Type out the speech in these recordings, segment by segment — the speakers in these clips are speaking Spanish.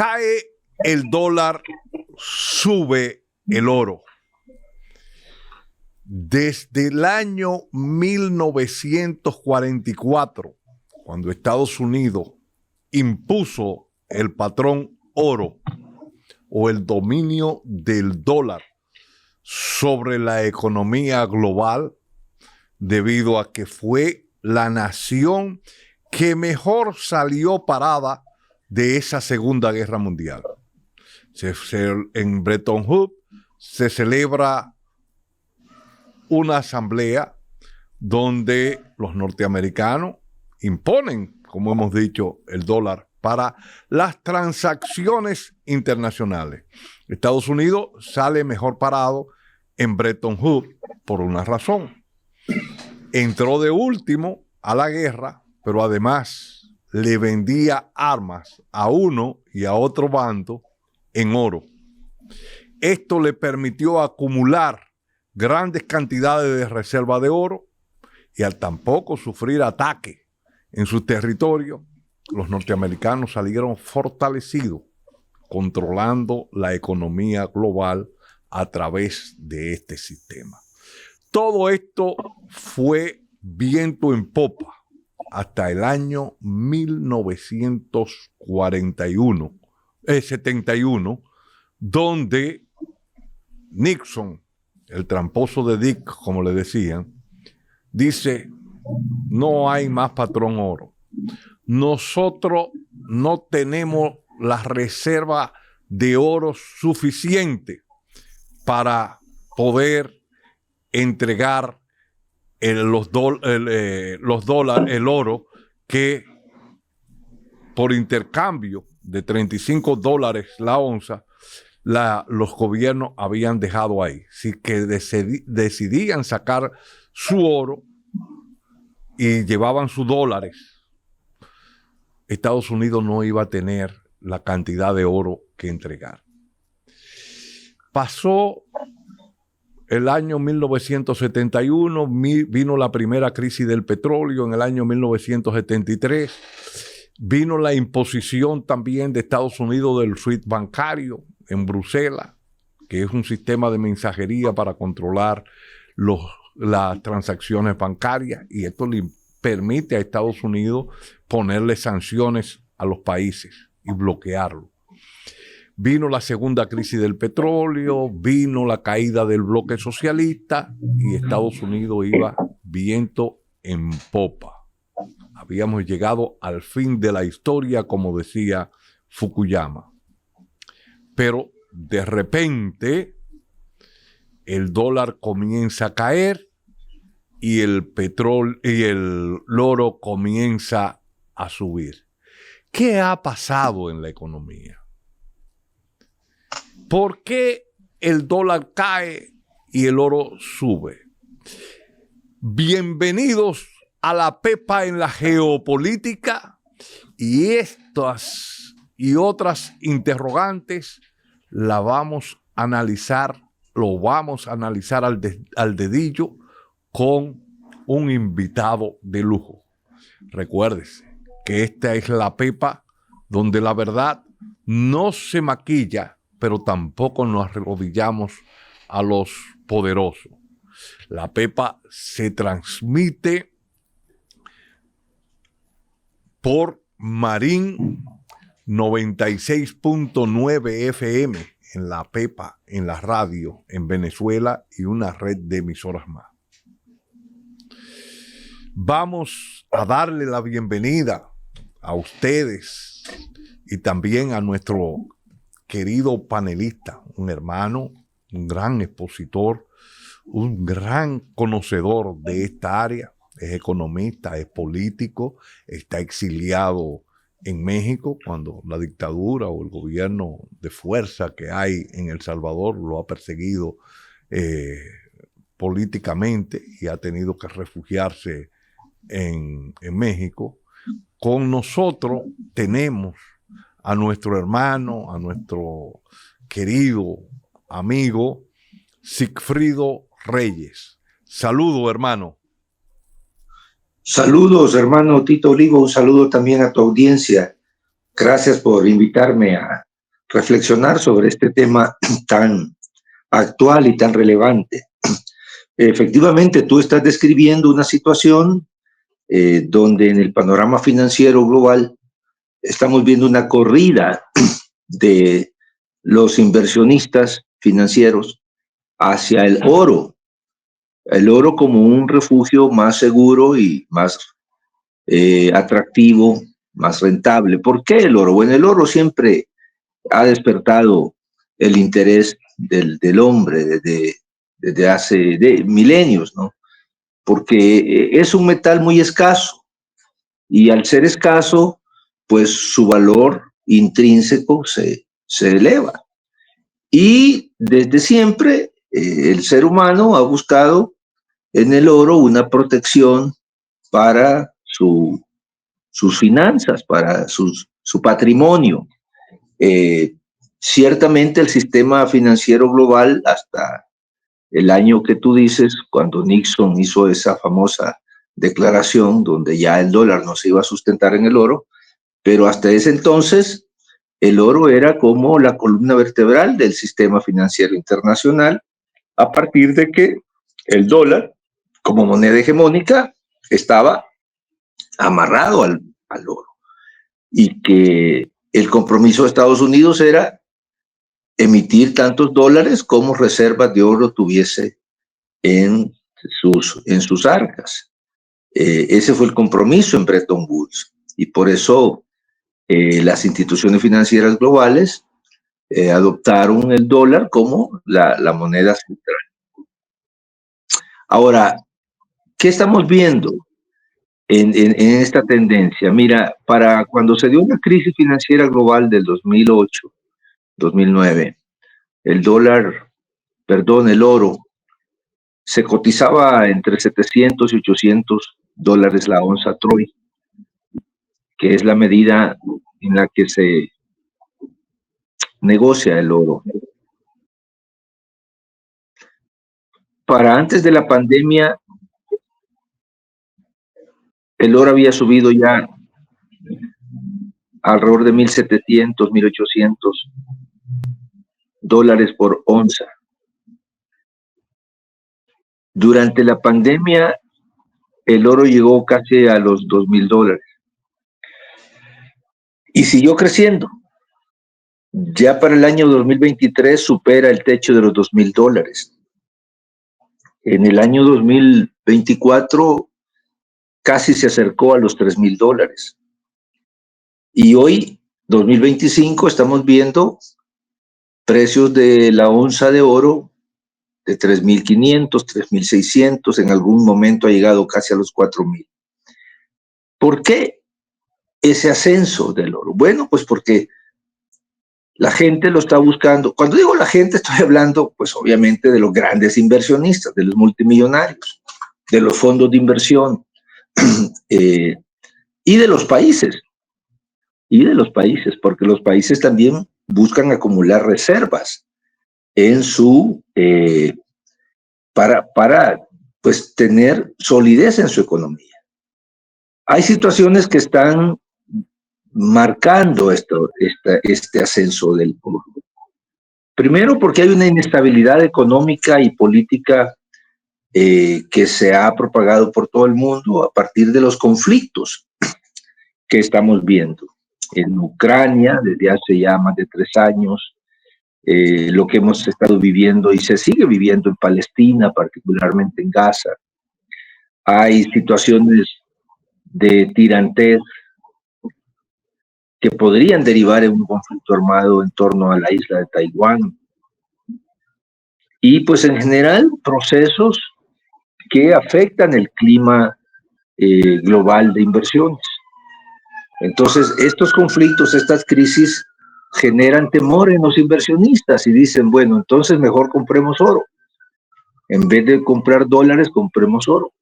Cae el dólar, sube el oro. Desde el año 1944, cuando Estados Unidos impuso el patrón oro o el dominio del dólar sobre la economía global, debido a que fue la nación que mejor salió parada de esa Segunda Guerra Mundial. En Bretton Woods se celebra una asamblea donde los norteamericanos imponen, como hemos dicho, el dólar para las transacciones internacionales. Estados Unidos sale mejor parado en Bretton Woods por una razón. Entró de último a la guerra, pero además le vendía armas a uno y a otro bando en oro. Esto le permitió acumular grandes cantidades de reserva de oro y al tampoco sufrir ataques en su territorio, los norteamericanos salieron fortalecidos, controlando la economía global a través de este sistema. Todo esto fue viento en popa hasta el año 71, donde Nixon, el tramposo de Dick, como le decían, dice: no hay más patrón oro. Nosotros no tenemos la reserva de oro suficiente para poder entregar el oro que por intercambio de $35 la onza, los gobiernos habían dejado ahí. Así que decidían sacar su oro y llevaban sus dólares. Estados Unidos no iba a tener la cantidad de oro que entregar. Pasó el año 1971, vino la primera crisis del petróleo. En el año 1973 vino la imposición también de Estados Unidos del SWIFT bancario en Bruselas, que es un sistema de mensajería para controlar las transacciones bancarias, y esto le permite a Estados Unidos ponerle sanciones a los países y bloquearlo. Vino la segunda crisis del petróleo, vino la caída del bloque socialista y Estados Unidos iba viento en popa. Habíamos llegado al fin de la historia, como decía Fukuyama. Pero de repente el dólar comienza a caer y el petróleo y el oro comienza a subir. ¿Qué ha pasado en la economía? ¿Por qué el dólar cae y el oro sube? Bienvenidos a la Pepa en la geopolítica, y estas y otras interrogantes la vamos a analizar, lo vamos a analizar al dedillo con un invitado de lujo. Recuérdese que esta es la Pepa donde la verdad no se maquilla, pero tampoco nos arrodillamos a los poderosos. La Pepa se transmite por Marín 96.9 FM en la Pepa, en la radio, en Venezuela, y una red de emisoras más. Vamos a darle la bienvenida a ustedes y también a nuestro querido panelista, un hermano, un gran expositor, un gran conocedor de esta área. Es economista, es político, está exiliado en México cuando la dictadura o el gobierno de fuerza que hay en El Salvador lo ha perseguido políticamente y ha tenido que refugiarse en México. Con nosotros tenemos a nuestro hermano, a nuestro querido amigo Sigfrido Reyes. Saludo, hermano. Saludos, hermano Tito Olivo. Un saludo también a tu audiencia. Gracias por invitarme a reflexionar sobre este tema tan actual y tan relevante. Efectivamente, tú estás describiendo una situación donde en el panorama financiero global estamos viendo una corrida de los inversionistas financieros hacia el oro como un refugio más seguro y más atractivo, más rentable. ¿Por qué el oro? Bueno, el oro siempre ha despertado el interés del hombre desde hace milenios, ¿no? Porque es un metal muy escaso y al ser escaso, pues su valor intrínseco se eleva. Y desde siempre el ser humano ha buscado en el oro una protección para sus finanzas, para su patrimonio. Ciertamente el sistema financiero global, hasta el año que tú dices, cuando Nixon hizo esa famosa declaración donde ya el dólar no se iba a sustentar en el oro, pero hasta ese entonces el oro era como la columna vertebral del sistema financiero internacional, a partir de que el dólar, como moneda hegemónica, estaba amarrado al oro. Y que el compromiso de Estados Unidos era emitir tantos dólares como reservas de oro tuviese en sus arcas. Ese fue el compromiso en Bretton Woods. Y por eso las instituciones financieras globales adoptaron el dólar como la moneda central. Ahora, ¿qué estamos viendo en esta tendencia? Mira, para cuando se dio la crisis financiera global del 2008, 2009, el oro, se cotizaba entre 700 y 800 dólares la onza Troy, que es la medida en la que se negocia el oro. Para antes de la pandemia, el oro había subido ya alrededor de 1.700, 1.800 dólares por onza. Durante la pandemia, el oro llegó casi a los 2.000 dólares. Y siguió creciendo. Ya para el año 2023 supera el techo de los 2.000 dólares. En el año 2024 casi se acercó a los 3.000 dólares. Y hoy, 2025, estamos viendo precios de la onza de oro de 3.500, 3.600, en algún momento ha llegado casi a los 4.000. ¿Por qué ese ascenso del oro? Bueno, pues porque la gente lo está buscando. Cuando digo la gente, estoy hablando, pues obviamente, de los grandes inversionistas, de los multimillonarios, de los fondos de inversión y de los países. Porque los países también buscan acumular reservas en para pues tener solidez en su economía. Hay situaciones que están marcando este ascenso del oro. Primero, porque hay una inestabilidad económica y política que se ha propagado por todo el mundo a partir de los conflictos que estamos viendo en Ucrania desde hace ya más de 3 años, lo que hemos estado viviendo y se sigue viviendo en Palestina, particularmente en Gaza. Hay situaciones de tirantez que podrían derivar en un conflicto armado en torno a la isla de Taiwán. Y pues en general procesos que afectan el clima global de inversiones. Entonces, estos conflictos, estas crisis generan temor en los inversionistas y dicen, bueno, entonces mejor compremos oro. En vez de comprar dólares, compremos oro.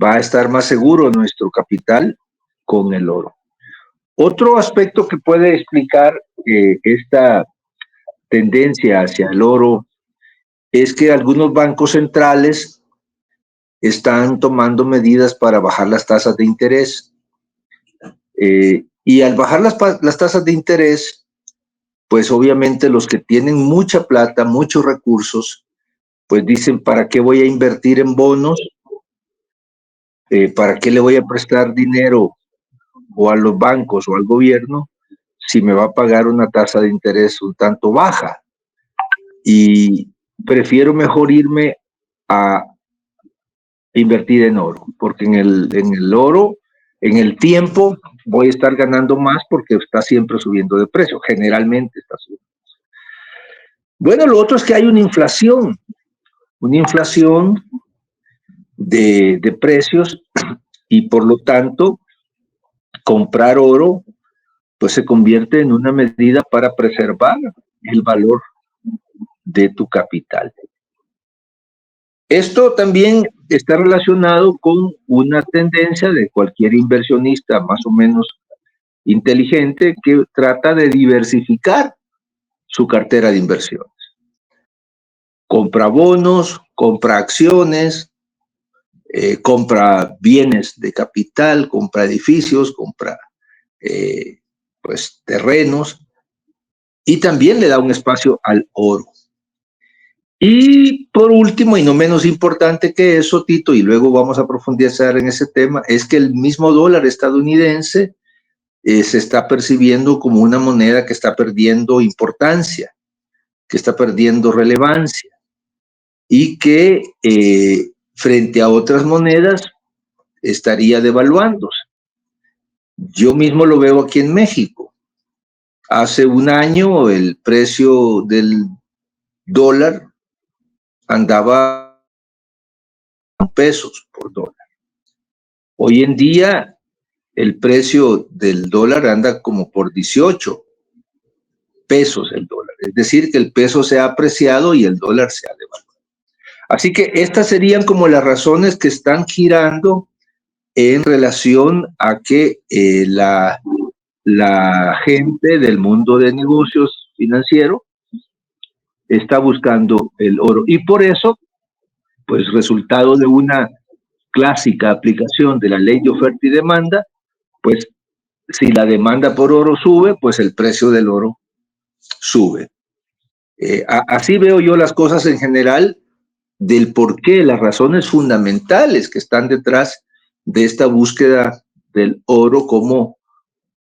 Va a estar más seguro nuestro capital con el oro. Otro aspecto que puede explicar esta tendencia hacia el oro es que algunos bancos centrales están tomando medidas para bajar las tasas de interés. Y al bajar las tasas de interés, pues obviamente los que tienen mucha plata, muchos recursos, pues dicen, ¿para qué voy a invertir en bonos? ¿Para qué le voy a prestar dinero o a los bancos o al gobierno si me va a pagar una tasa de interés un tanto baja? Y prefiero mejor irme a invertir en oro, porque en el oro, en el tiempo, voy a estar ganando más porque está siempre subiendo de precio, generalmente está subiendo. Bueno, lo otro es que hay una inflación de precios, y por lo tanto, comprar oro pues se convierte en una medida para preservar el valor de tu capital. Esto también está relacionado con una tendencia de cualquier inversionista más o menos inteligente que trata de diversificar su cartera de inversiones. Compra bonos, compra acciones, compra bienes de capital, compra edificios, compra pues terrenos, y también le da un espacio al oro. Y por último, y no menos importante que eso, Tito, y luego vamos a profundizar en ese tema, es que el mismo dólar estadounidense se está percibiendo como una moneda que está perdiendo importancia, que está perdiendo relevancia, y que frente a otras monedas estaría devaluándose. Yo mismo lo veo aquí en México. Hace un año el precio del dólar andaba en pesos por dólar. Hoy en día el precio del dólar anda como por 18 pesos el dólar. Es decir, que el peso se ha apreciado y el dólar se ha devaluado. Así que estas serían como las razones que están girando en relación a que la gente del mundo de negocios financiero está buscando el oro. Y por eso, pues resultado de una clásica aplicación de la ley de oferta y demanda, pues si la demanda por oro sube, pues el precio del oro sube. Así veo yo las cosas en general, del por qué, las razones fundamentales que están detrás de esta búsqueda del oro como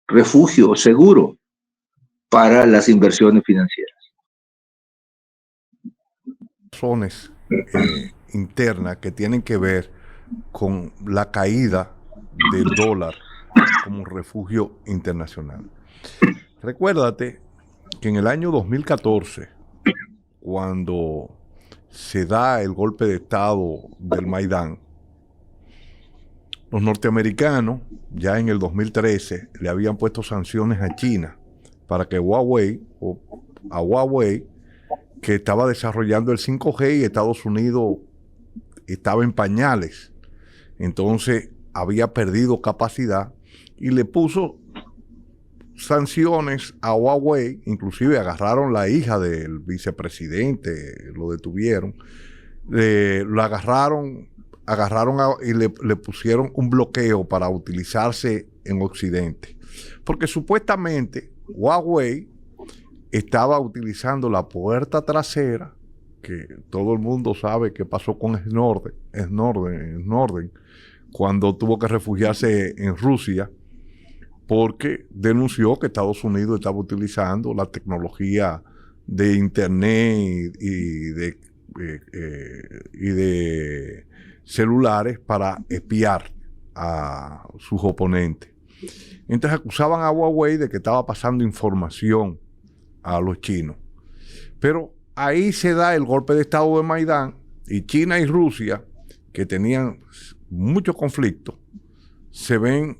refugio seguro para las inversiones financieras. Razones internas que tienen que ver con la caída del dólar como refugio internacional. Recuérdate que en el año 2014, cuando se da el golpe de estado del Maidán, los norteamericanos ya en el 2013 le habían puesto sanciones a China para que Huawei, que estaba desarrollando el 5G y Estados Unidos estaba en pañales, entonces había perdido capacidad, y le puso sanciones a Huawei. Inclusive agarraron la hija del vicepresidente, lo detuvieron, lo agarraron y le pusieron un bloqueo para utilizarse en Occidente, porque supuestamente Huawei estaba utilizando la puerta trasera, que todo el mundo sabe qué pasó con Snowden cuando tuvo que refugiarse en Rusia, porque denunció que Estados Unidos estaba utilizando la tecnología de Internet y de celulares para espiar a sus oponentes. Entonces acusaban a Huawei de que estaba pasando información a los chinos. Pero ahí se da el golpe de estado de Maidán, y China y Rusia, que tenían mucho conflicto, se ven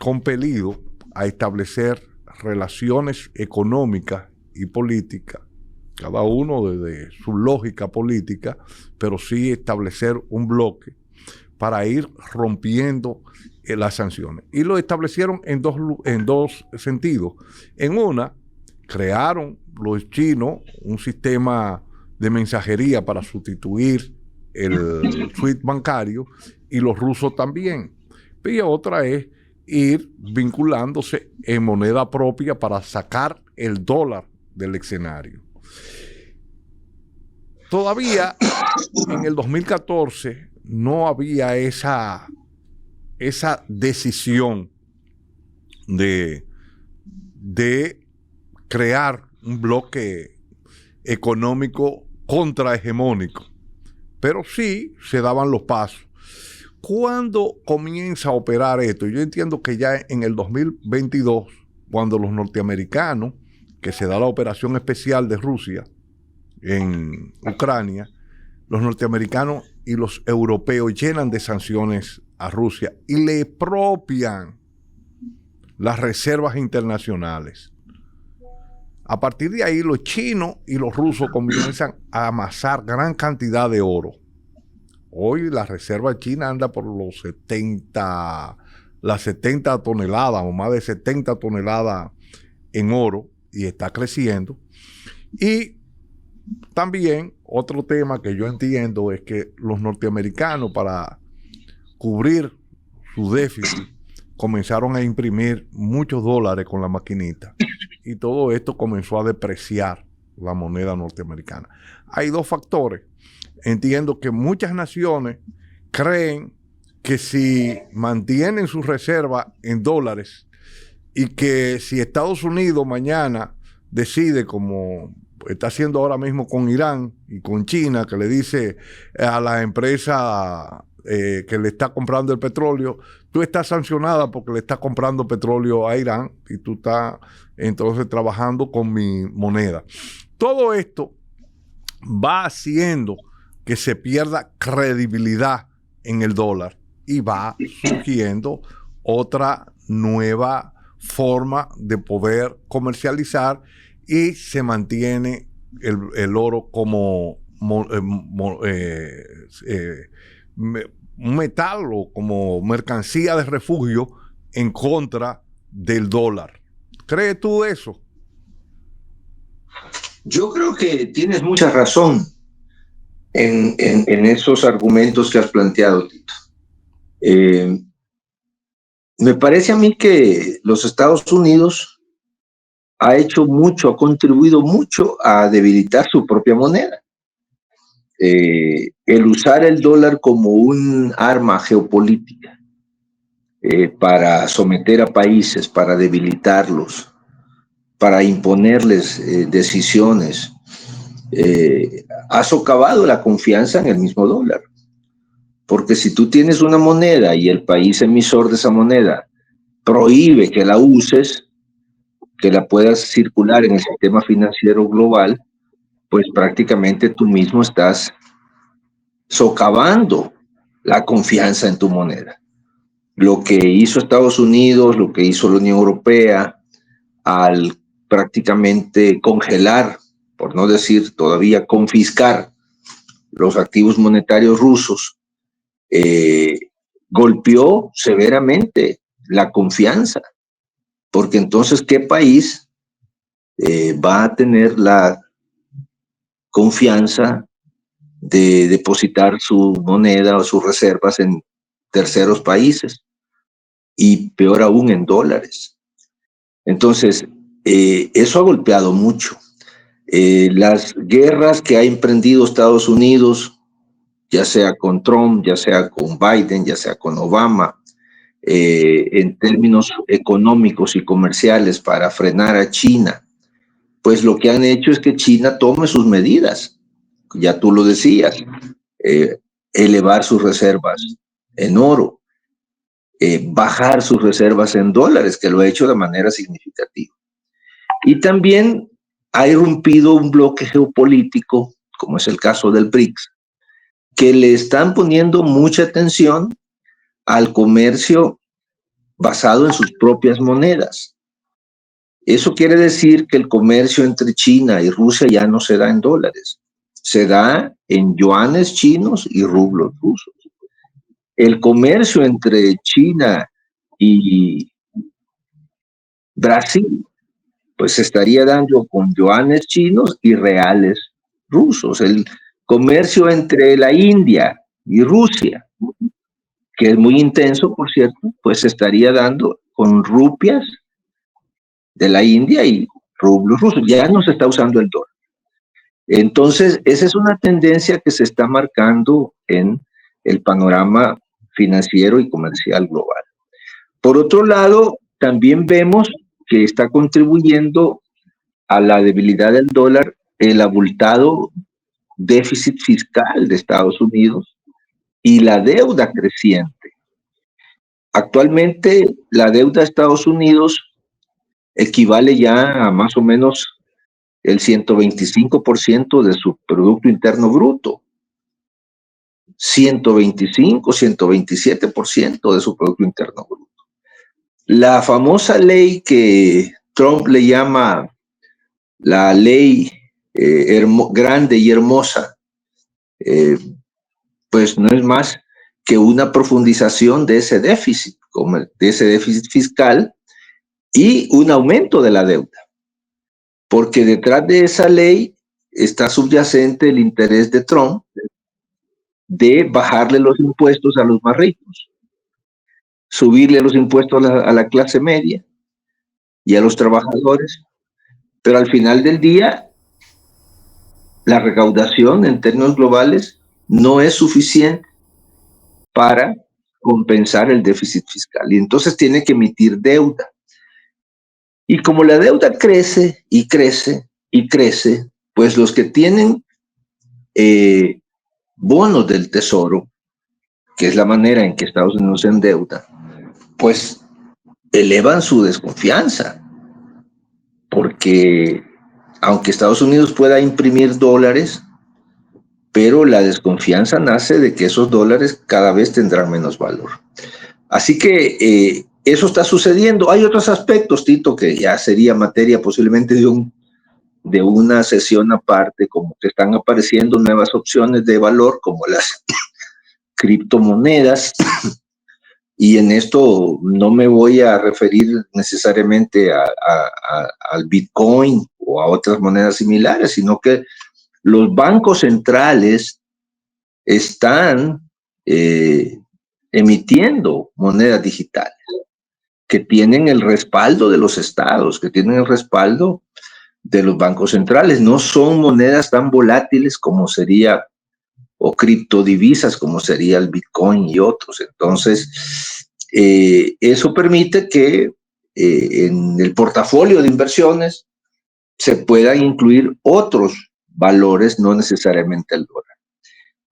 compelidos a establecer relaciones económicas y políticas, cada uno desde su lógica política, pero sí establecer un bloque para ir rompiendo las sanciones. Y lo establecieron en dos sentidos. En una, crearon los chinos un sistema de mensajería para sustituir el SWIFT bancario, y los rusos también. Y otra es ir vinculándose en moneda propia para sacar el dólar del escenario. Todavía en el 2014 no había esa decisión de crear un bloque económico contrahegemónico, pero sí se daban los pasos. ¿Cuándo comienza a operar esto? Yo entiendo que ya en el 2022, cuando los norteamericanos, que se da la operación especial de Rusia en Ucrania, los norteamericanos y los europeos llenan de sanciones a Rusia y le expropian las reservas internacionales. A partir de ahí, los chinos y los rusos comienzan a amasar gran cantidad de oro. Hoy la reserva china anda por las 70 toneladas o más de 70 toneladas en oro y está creciendo. Y también otro tema que yo entiendo es que los norteamericanos, para cubrir su déficit, comenzaron a imprimir muchos dólares con la maquinita y todo esto comenzó a depreciar la moneda norteamericana. Hay dos factores. Entiendo que muchas naciones creen que si mantienen sus reservas en dólares y que si Estados Unidos mañana decide, como está haciendo ahora mismo con Irán y con China, que le dice a la empresa que le está comprando el petróleo, tú estás sancionada porque le estás comprando petróleo a Irán y tú estás entonces trabajando con mi moneda. Todo esto va haciendo que se pierda credibilidad en el dólar y va surgiendo otra nueva forma de poder comercializar y se mantiene el oro como un metal o como mercancía de refugio en contra del dólar. ¿Crees tú eso? Yo creo que tienes mucha razón en esos argumentos que has planteado, Tito. Me parece a mí que los Estados Unidos ha hecho mucho, ha contribuido mucho a debilitar su propia moneda. El usar el dólar como un arma geopolítica para someter a países, para debilitarlos, para imponerles decisiones, ha socavado la confianza en el mismo dólar. Porque si tú tienes una moneda y el país emisor de esa moneda prohíbe que la uses, que la puedas circular en el sistema financiero global, pues prácticamente tú mismo estás socavando la confianza en tu moneda. Lo que hizo Estados Unidos, lo que hizo la Unión Europea, al prácticamente congelar, por no decir todavía confiscar, los activos monetarios rusos, golpeó severamente la confianza, porque entonces, ¿qué país va a tener la confianza de depositar su moneda o sus reservas en terceros países? Y peor aún, en dólares. Entonces, eso ha golpeado mucho. Las guerras que ha emprendido Estados Unidos, ya sea con Trump, ya sea con Biden, ya sea con Obama, en términos económicos y comerciales para frenar a China, pues lo que han hecho es que China tome sus medidas. Ya tú lo decías, elevar sus reservas en oro, bajar sus reservas en dólares, que lo ha hecho de manera significativa. Y también ha irrumpido un bloque geopolítico, como es el caso del BRICS, que le están poniendo mucha atención al comercio basado en sus propias monedas. Eso quiere decir que el comercio entre China y Rusia ya no se da en dólares, se da en yuanes chinos y rublos rusos. El comercio entre China y Brasil, pues se estaría dando con yuanes chinos y reales rusos. El comercio entre la India y Rusia, que es muy intenso, por cierto, pues se estaría dando con rupias de la India y rublos rusos, ya no se está usando el dólar. Entonces, esa es una tendencia que se está marcando en el panorama financiero y comercial global. Por otro lado, también vemos que está contribuyendo a la debilidad del dólar el abultado déficit fiscal de Estados Unidos y la deuda creciente. Actualmente, la deuda de Estados Unidos equivale ya a más o menos el 125% de su Producto Interno Bruto. 125, 127% de su Producto Interno Bruto. La famosa ley que Trump le llama la ley grande y hermosa, pues no es más que una profundización de ese déficit, de ese déficit fiscal y un aumento de la deuda. Porque detrás de esa ley está subyacente el interés de Trump de bajarle los impuestos a los más ricos, subirle los impuestos a la clase media y a los trabajadores, pero al final del día la recaudación en términos globales no es suficiente para compensar el déficit fiscal y entonces tiene que emitir deuda. Y como la deuda crece y crece y crece, pues los que tienen bonos del tesoro, que es la manera en que Estados Unidos se endeuda, pues elevan su desconfianza, porque aunque Estados Unidos pueda imprimir dólares, pero la desconfianza nace de que esos dólares cada vez tendrán menos valor. Así que eso está sucediendo. Hay otros aspectos, Tito, que ya sería materia posiblemente de una sesión aparte, como que están apareciendo nuevas opciones de valor, como las criptomonedas, y en esto no me voy a referir necesariamente al Bitcoin o a otras monedas similares, sino que los bancos centrales están emitiendo monedas digitales que tienen el respaldo de los estados, que tienen el respaldo de los bancos centrales. No son monedas tan volátiles como sería, o criptodivisas como sería el Bitcoin y otros. Entonces, eso permite que en el portafolio de inversiones se puedan incluir otros valores, no necesariamente el dólar.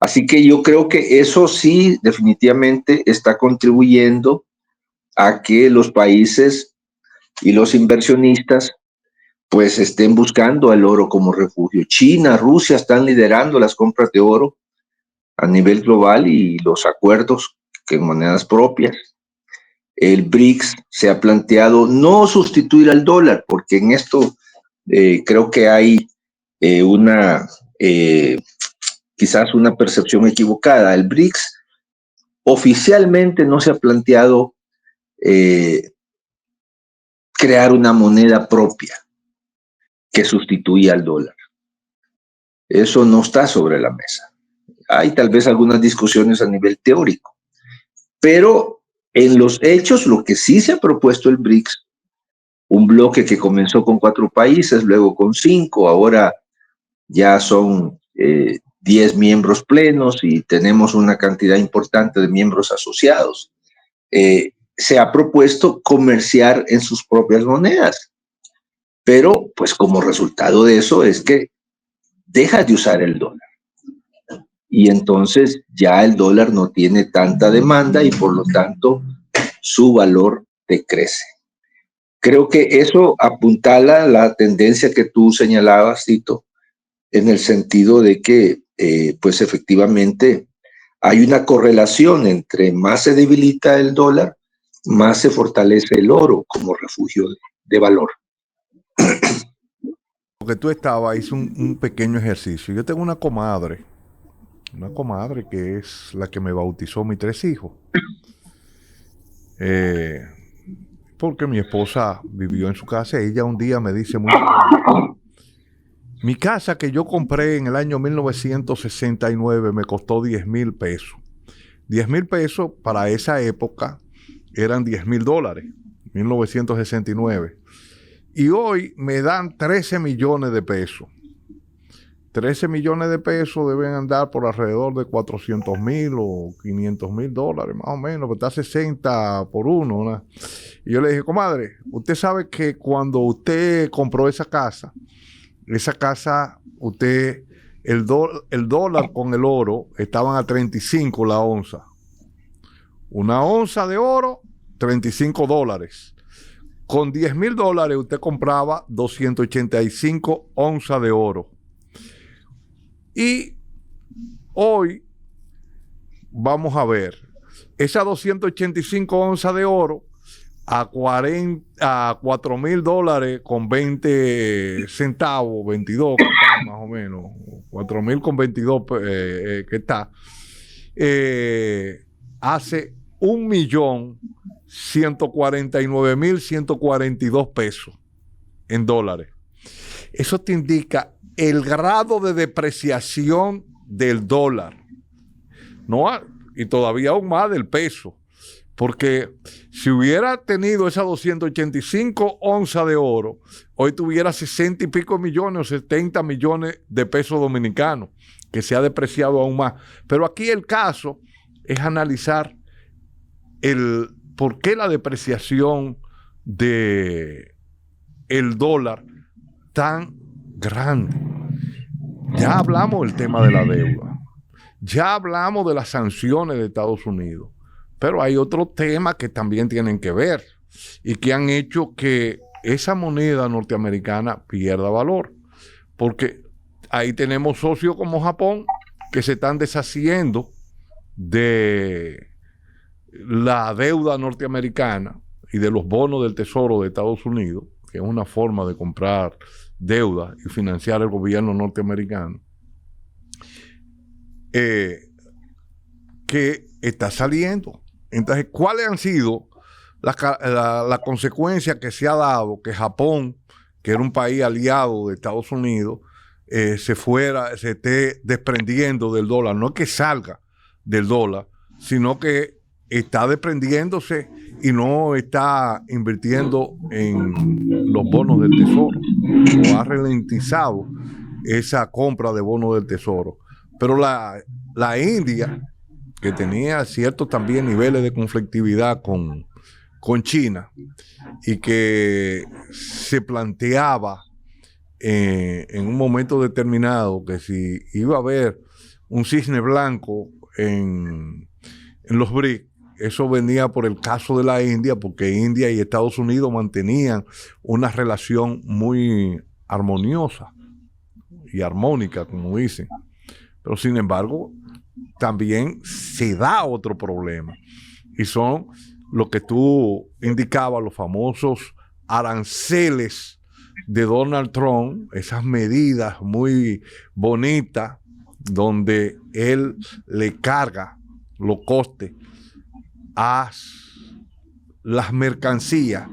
Así que yo creo que eso sí definitivamente está contribuyendo a que los países y los inversionistas pues estén buscando el oro como refugio. China, Rusia están liderando las compras de oro a nivel global y los acuerdos en monedas propias. El BRICS se ha planteado no sustituir al dólar, porque en esto creo que hay quizás una percepción equivocada. El BRICS oficialmente no se ha planteado crear una moneda propia que sustituya al dólar. Eso no está sobre la mesa. Hay tal vez algunas discusiones a nivel teórico, pero en los hechos lo que sí se ha propuesto el BRICS, un bloque que comenzó con 4 países, luego con 5, ahora ya son 10 miembros plenos y tenemos una cantidad importante de miembros asociados. Se ha propuesto comerciar en sus propias monedas, pero pues como resultado de eso es que deja de usar el dólar. Y entonces ya el dólar no tiene tanta demanda y por lo tanto su valor decrece. Creo que eso apuntala la tendencia que tú señalabas, Tito, en el sentido de que pues efectivamente hay una correlación entre más se debilita el dólar, más se fortalece el oro como refugio de valor. Porque tú estabas, hice un pequeño ejercicio. Yo tengo una comadre que es la que me bautizó mis 3 hijos. Porque mi esposa vivió en su casa y ella un día me dice muy claro, mi casa que yo compré en el año 1969 me costó 10,000 pesos. 10,000 pesos para esa época eran $10,000, 1969. y hoy me dan 13 millones de pesos. 13 millones de pesos deben andar por alrededor de 400,000 o 500,000 dólares, más o menos, que está 60 por uno, ¿no? Y yo le dije, comadre, usted sabe que cuando usted compró esa casa, usted, el dólar con el oro estaban a 35 la onza. Una onza de oro, 35 dólares. Con 10,000 dólares usted compraba 285 onzas de oro. Y hoy vamos a ver, esas 285 onzas de oro a 4,000 dólares con 20 centavos, 22 que está más o menos, 4,000 con 22 que está, hace 1,149,142 pesos en dólares. Eso te indica el grado de depreciación del dólar, ¿no? Y todavía aún más del peso. Porque si hubiera tenido esas 285 onzas de oro, hoy tuviera 60 y pico millones o 70 millones de pesos dominicanos, que se ha depreciado aún más. Pero aquí el caso es analizar el por qué la depreciación de el dólar tan grande. Ya hablamos del tema de la deuda, ya hablamos de las sanciones de Estados Unidos, pero hay otros temas que también tienen que ver y que han hecho que esa moneda norteamericana pierda valor, porque ahí tenemos socios como Japón que se están deshaciendo de la deuda norteamericana y de los bonos del Tesoro de Estados Unidos, que es una forma de comprar deuda y financiar el gobierno norteamericano, que está saliendo. Entonces, ¿cuáles han sido las consecuencias que se ha dado que Japón, que era un país aliado de Estados Unidos, se esté desprendiendo del dólar? No es que salga del dólar, sino que está desprendiéndose y no está invirtiendo en los bonos del Tesoro, o ha ralentizado esa compra de bonos del Tesoro. Pero la India, que tenía ciertos también niveles de conflictividad con China y que se planteaba en un momento determinado que si iba a haber un cisne blanco en los BRICS, eso venía por el caso de la India, porque India y Estados Unidos mantenían una relación muy armoniosa y armónica, como dicen. Pero sin embargo, también se da otro problema, y son lo que tú indicabas, los famosos aranceles de Donald Trump, esas medidas muy bonitas donde él le carga los costes a las mercancías,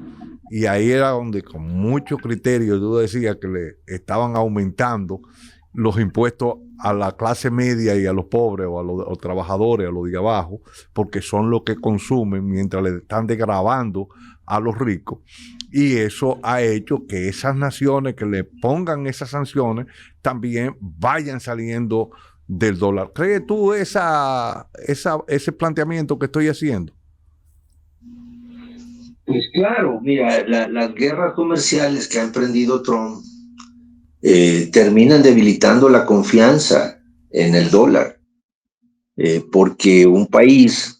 y ahí era donde con mucho criterio tú decías que le estaban aumentando los impuestos a la clase media y a los pobres o a los trabajadores, a los de abajo, porque son los que consumen mientras le están desgravando a los ricos. Y eso ha hecho que esas naciones que le pongan esas sanciones también vayan saliendo del dólar. ¿Crees tú ese planteamiento que estoy haciendo? Pues claro, mira, las guerras comerciales que ha emprendido Trump terminan debilitando la confianza en el dólar, porque un país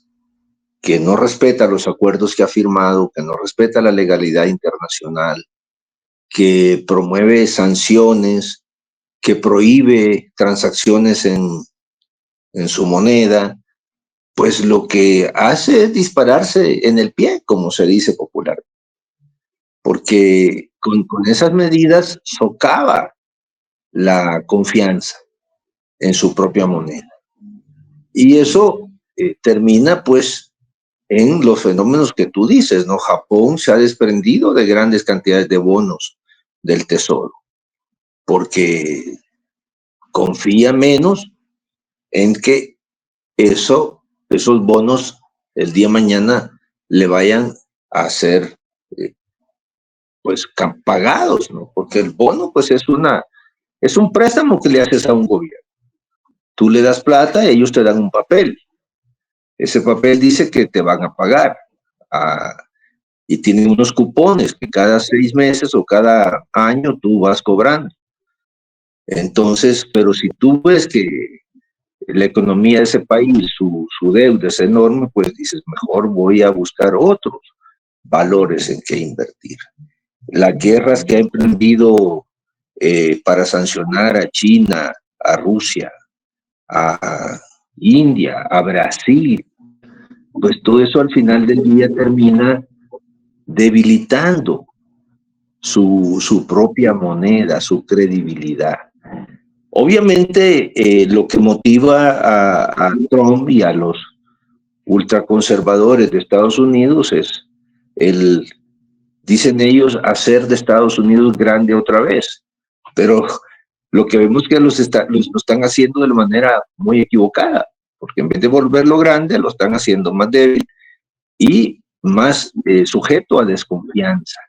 que no respeta los acuerdos que ha firmado, que no respeta la legalidad internacional, que promueve sanciones, que prohíbe transacciones en su moneda, pues lo que hace es dispararse en el pie, como se dice popular, porque con esas medidas socava la confianza en su propia moneda. Y eso termina pues en los fenómenos que tú dices, ¿no? Japón se ha desprendido de grandes cantidades de bonos del tesoro, porque confía menos en que esos bonos el día de mañana le vayan a hacer pues pagados, ¿no? Porque el bono pues es un préstamo que le haces a un gobierno. Tú le das plata, ellos te dan un papel. Ese papel dice que te van a pagar. Ah, y tiene unos cupones que cada 6 meses o cada año tú vas cobrando. Entonces, pero si tú ves que la economía de ese país, su deuda es enorme, pues dices, mejor voy a buscar otros valores en que invertir. Las guerras que ha emprendido para sancionar a China, a Rusia, a India, a Brasil, pues todo eso al final del día termina debilitando su propia moneda, su credibilidad. Obviamente, lo que motiva a Trump y a los ultraconservadores de Estados Unidos es el, dicen ellos, hacer de Estados Unidos grande otra vez. Pero lo que vemos es que lo están haciendo de la manera muy equivocada, porque en vez de volverlo grande, lo están haciendo más débil y más sujeto a desconfianza.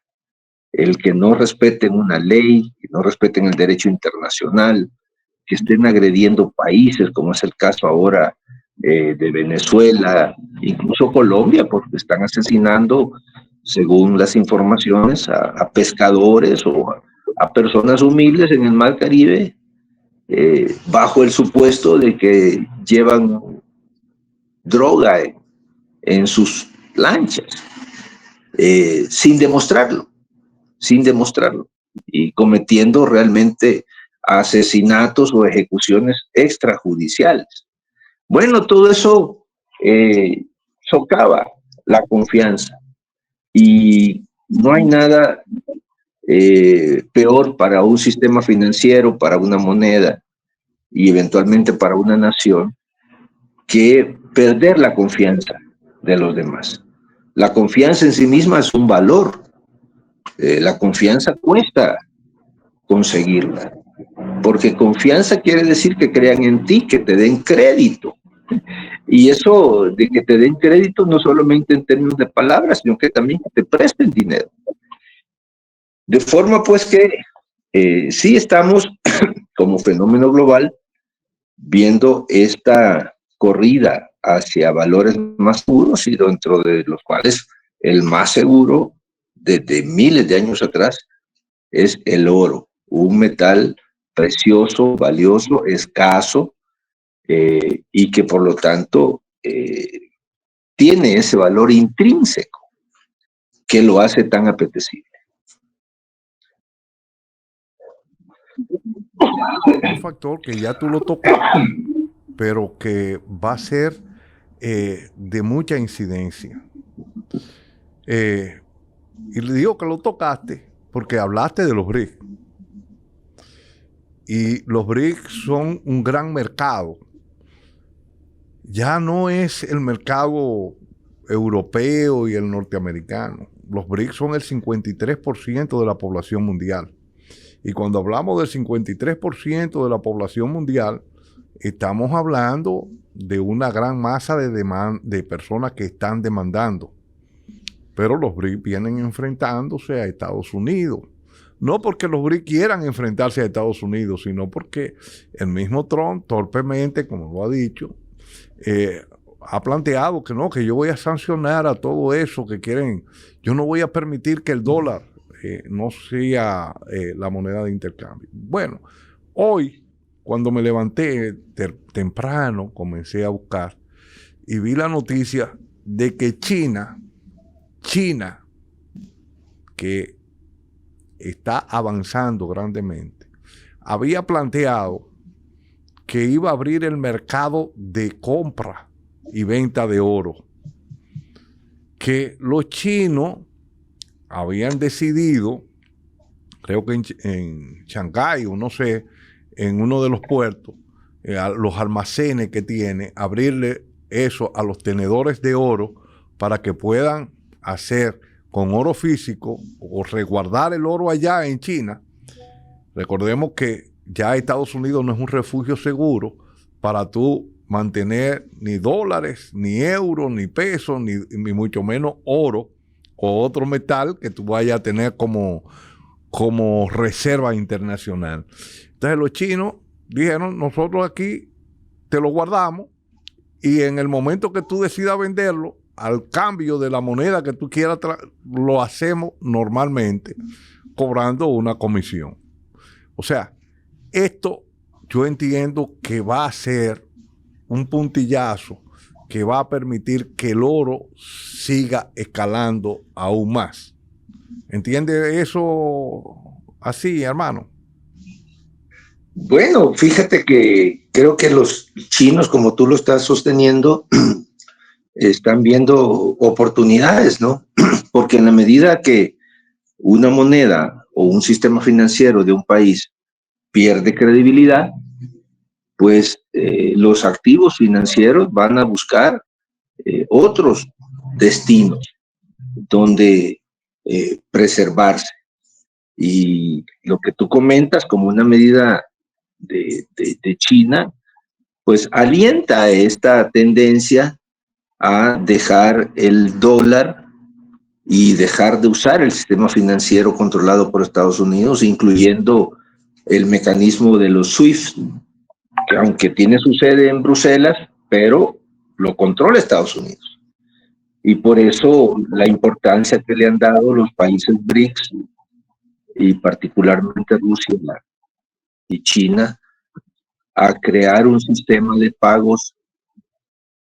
El que no respeten una ley, que no respeten el derecho internacional, que estén agrediendo países, como es el caso ahora de Venezuela, incluso Colombia, porque están asesinando, según las informaciones, a pescadores o a personas humildes en el Mar Caribe, bajo el supuesto de que llevan droga en sus lanchas, sin demostrarlo, y cometiendo realmente asesinatos o ejecuciones extrajudiciales. Bueno, todo eso socava la confianza y no hay nada peor para un sistema financiero, para una moneda y eventualmente para una nación que perder la confianza de los demás. La confianza en sí misma es un valor. La confianza cuesta conseguirla, porque confianza quiere decir que crean en ti, que te den crédito. Y eso de que te den crédito no solamente en términos de palabras, sino que también que te presten dinero. De forma pues que sí estamos como fenómeno global viendo esta corrida hacia valores más seguros y dentro de los cuales el más seguro desde miles de años atrás es el oro, un metal precioso, valioso, escaso, y que por lo tanto tiene ese valor intrínseco que lo hace tan apetecible. Un factor que ya tú lo tocaste, pero que va a ser de mucha incidencia. Y le digo que lo tocaste porque hablaste de los BRICS. Y los BRICS son un gran mercado. Ya no es el mercado europeo y el norteamericano. Los BRICS son el 53% de la población mundial. Y cuando hablamos del 53% de la población mundial, estamos hablando de una gran masa de personas que están demandando. Pero los BRICS vienen enfrentándose a Estados Unidos. No porque los BRICS quieran enfrentarse a Estados Unidos, sino porque el mismo Trump, torpemente, como lo ha dicho, ha planteado que no, que yo voy a sancionar a todo eso que quieren. Yo no voy a permitir que el dólar no sea la moneda de intercambio. Bueno, hoy, cuando me levanté temprano, comencé a buscar y vi la noticia de que China, que está avanzando grandemente, había planteado que iba a abrir el mercado de compra y venta de oro, que los chinos habían decidido, creo que en Shanghái o no sé, en uno de los puertos, los almacenes que tiene, abrirle eso a los tenedores de oro para que puedan hacer con oro físico o resguardar el oro allá en China. Recordemos que ya Estados Unidos no es un refugio seguro para tú mantener ni dólares, ni euros, ni pesos, ni mucho menos oro o otro metal que tú vayas a tener como reserva internacional. Entonces los chinos dijeron, nosotros aquí te lo guardamos y en el momento que tú decidas venderlo, al cambio de la moneda que tú quieras, lo hacemos normalmente, cobrando una comisión. O sea, esto yo entiendo que va a ser un puntillazo que va a permitir que el oro siga escalando aún más. ¿Entiende eso así, hermano? Bueno, fíjate que creo que los chinos, como tú lo estás sosteniendo, están viendo oportunidades, ¿no? Porque en la medida que una moneda o un sistema financiero de un país pierde credibilidad, pues los activos financieros van a buscar otros destinos donde preservarse. Y lo que tú comentas como una medida de China, pues alienta esta tendencia a dejar el dólar y dejar de usar el sistema financiero controlado por Estados Unidos, incluyendo el mecanismo de los SWIFT, que aunque tiene su sede en Bruselas, pero lo controla Estados Unidos. Y por eso la importancia que le han dado los países BRICS y particularmente Rusia y China a crear un sistema de pagos